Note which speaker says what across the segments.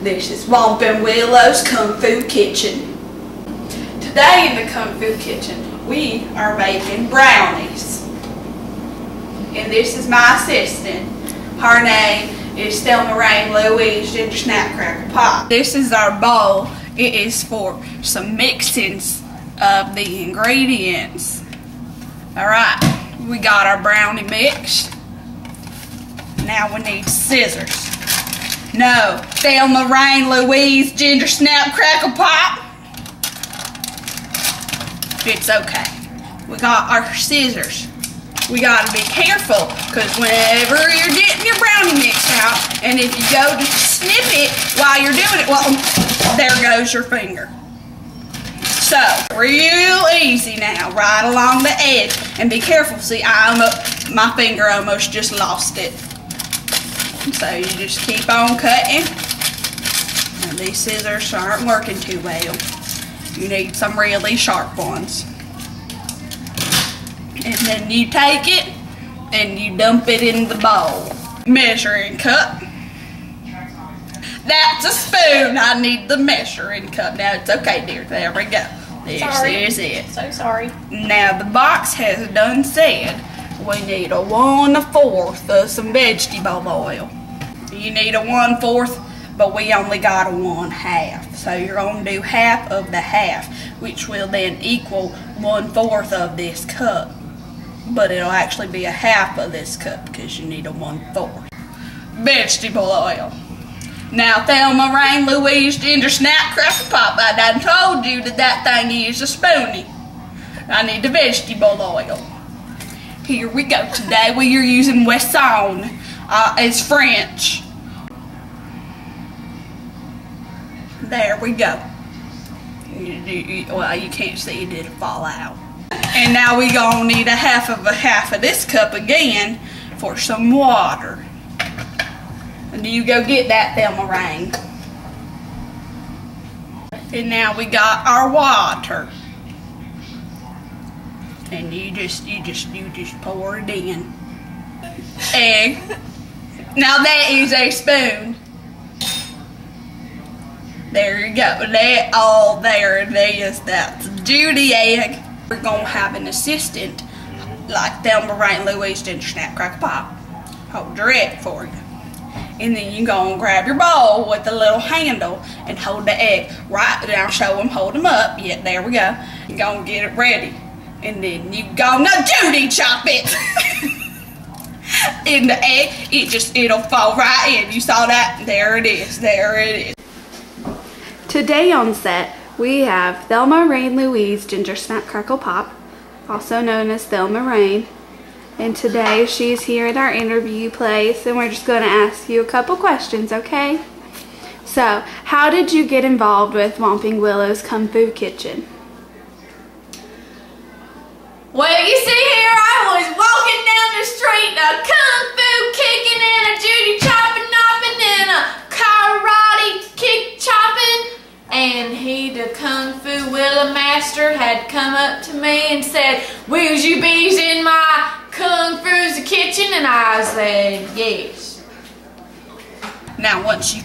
Speaker 1: This is Whompin Willow's Kung Fu Kitchen. Today in the Kung Fu Kitchen, we are making brownies. And this is my assistant. Her name is Thelma Rain Louise Ginger Snap Cracker Pop. This is our bowl. It is for some mixings of the ingredients. Alright, we got our brownie mix. Now we need scissors. No, Thelma Rain Louise Ginger Snap Cracker Pop. It's okay. We got our scissors. We gotta be careful, because whenever you're getting your brownie mix out, and if you go to snip it while you're doing it, well, there goes your finger. So, real easy now, right along the edge, and be careful. See, my finger almost just lost it. So you just keep on cutting, and these scissors aren't working too well. You need some really sharp ones. And then you take it and you dump it in the bowl. Measuring cup. That's a spoon. I need the measuring cup. Now it's okay, dear. There we go. This is it.
Speaker 2: So sorry.
Speaker 1: Now the box has done said we need a 1/4 of some vegetable oil. You need a 1/4, but we only got a 1/2. So you're going to do half of the half, which will then equal 1/4 of this cup. But it'll actually be a half of this cup because you need a 1/4. Vegetable oil. Now, Thelma Rain Louise Ginger Snap Cracker Pop, I done told you that thing is a spoonie. I need the vegetable oil. Here we go. Today we are using Wesson. It's French. There we go. Well, you can't see it, it'll fall out. And now we gonna need a half of this cup again for some water. And you go get that, Thelma Rain. And now we got our water. And you just pour it in. Egg. Now that is a spoon. There you go. There it is. That's Judy egg. We're going to have an assistant like Thelma Rain Louise Ginger Snap Cracker Pop hold your egg for you. And then you go and grab your bowl with the little handle and hold the egg right down. Show them, hold them up. Yeah, there we go. You go and get it ready. And then you go, no, Judy, chop it. In the egg, it'll fall right in. You saw that? There it is. There it is.
Speaker 3: Today on set, we have Thelma Rain Louise Ginger Snap Crackle Pop, also known as Thelma Rain. And today she's here at our interview place, and we're just going to ask you a couple questions, okay? So, how did you get involved with Whompin Willow's Kung Fu Kitchen?
Speaker 2: Well, you see here, I was walking down the street, a kung fu kicking and a Judy chopping, knopping, and a karate kick chopping. And the Kung Fu Willow master had come up to me and said, will you be in my Kung Fu's kitchen? And I said, yes.
Speaker 1: Now once you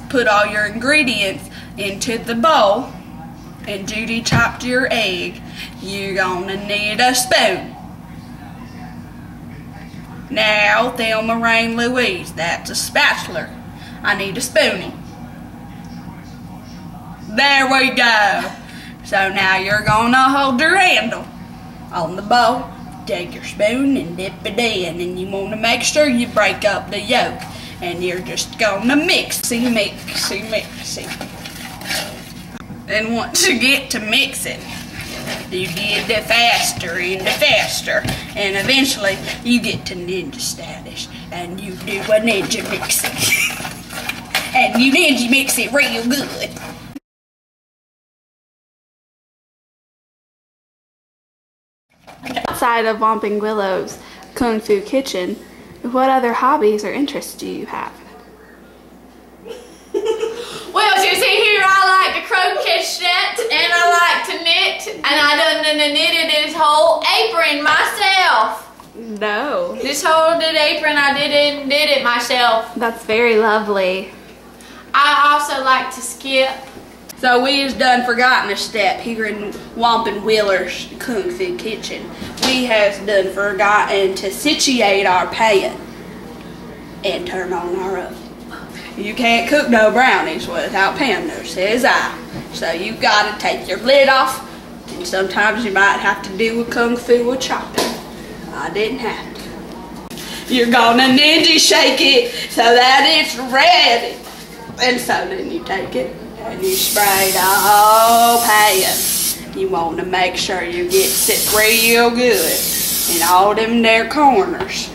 Speaker 1: put all your ingredients into the bowl and Judy chopped your egg, you're gonna need a spoon. Now, Thelma Rain Louise, that's a spatula. I need a spoonie. There we go. So now you're gonna hold your handle on the bowl, take your spoon and dip it in, and you wanna make sure you break up the yolk, and you're just gonna mixy. And once you get to mixing, you get the faster and the faster, and eventually you get to ninja status, and you do a ninja mix it. And you ninja mix it real good.
Speaker 3: Outside of Whompin Willow's Kung Fu Kitchen, what other hobbies or interests do you have?
Speaker 2: Well, you see here, I like to crochet and I like to knit, and I done knitted this whole apron myself.
Speaker 3: No.
Speaker 2: This whole apron, I did it myself.
Speaker 3: That's very lovely.
Speaker 2: I also like to skip.
Speaker 1: So we has done forgotten a step here in Whompin Willer's Kung Fu Kitchen. We has done forgotten to situate our pan and turn on our oven. You can't cook no brownies without pan, there says I. So you've got to take your lid off, and sometimes you might have to do a Kung Fu with chopping. I didn't have to. You're gonna ninja shake it so that it's ready. And so then you take it and you spray the whole pan. You want to make sure you get it real good in all them there corners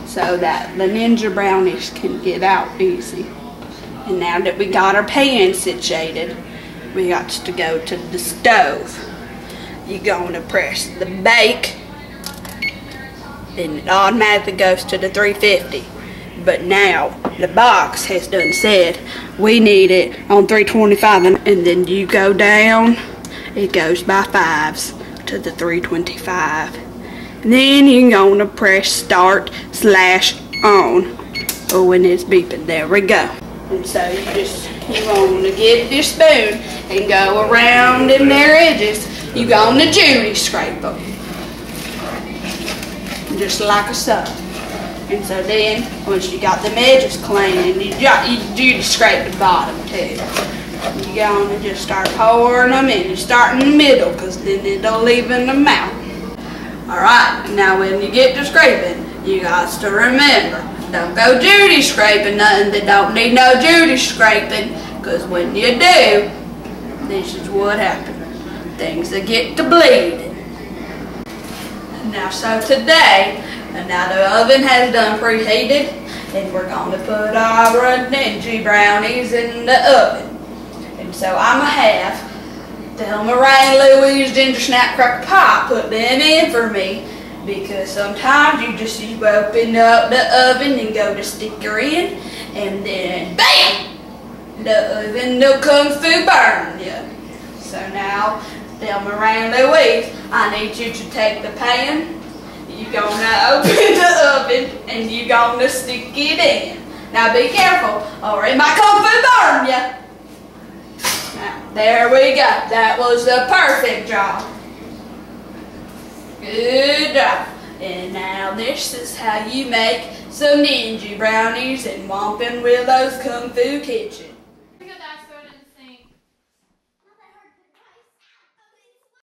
Speaker 1: so that the ninja brownies can get out easy. And now that we got our pan situated, we got to go to the stove. You're going to press the bake, and it automatically goes to the 350. But now the box has done said we need it on 325, and then you go down, it goes by 5s to the 325. And then you're going to press start/on. Oh, and it's beeping. There we go. And so you want to get your spoon and go around in their edges. You going to Judy scrape them, just like so. And so then, once you got them edges clean, and you Judy scrape the bottom too. You're going to just start pouring them in. You start in the middle, because then it'll even them out. Alright, now when you get to scraping, you got to remember, don't go Judy scraping nothing that don't need no Judy scraping, because when you do, this is what happens. Things that get to bleeding. Now, so today, and now the oven has done preheated, and we're going to put our ninja brownies in the oven. And so I'm going to have Thelma Rain Louise Ginger Snap Cracker Pop put them in for me, because sometimes you open up the oven and go to stick her in, and then BAM! The oven will Kung Fu burn you. So now, Thelma Rain Louise, I need you to take the pan. You're gonna open the oven and you're gonna stick it in. Now be careful, or it might Kung Fu burn you. Now, there we go. That was the perfect job. Good job. And now this is how you make some ninja brownies in Whompin Willow's Kung Fu Kitchen.